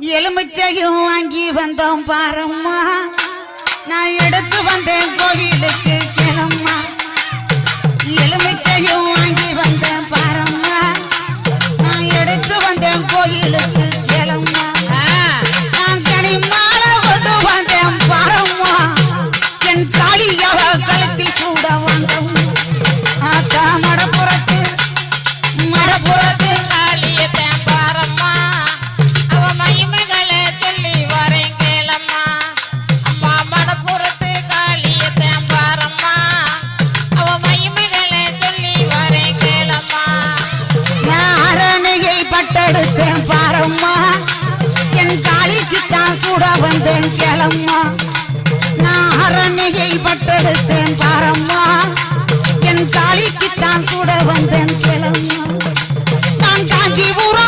எலுமிச்சையும் வாங்கி வந்தோம் பாரம்மா நான் எடுத்து வந்தேன் கோயிலுக்கு கிளம்மா எலுமிச்சையும் வாங்கி வந்தேன் பாரம்மா நான் எடுத்து வந்தேன் கோயிலுக்கு கிளம்மா நான் கனி மாலை கொண்டு வந்தேன் பாரம்மா என் காளியவ கழுத்தில் சூட வந்தோம் ஆத்தா மடப்புறத்து மடப்புறத்து பட்டெடுத்தேன் பாரம்மா என் காளிக்குத்தான் சூட வந்தேன் கிளம்மா நான் அரணிகை பட்டெடுத்தேன் பாரம்மா என் காளிக்குத்தான் சூட வந்தேன் கிளம்மா நான் காஞ்சிபுரம்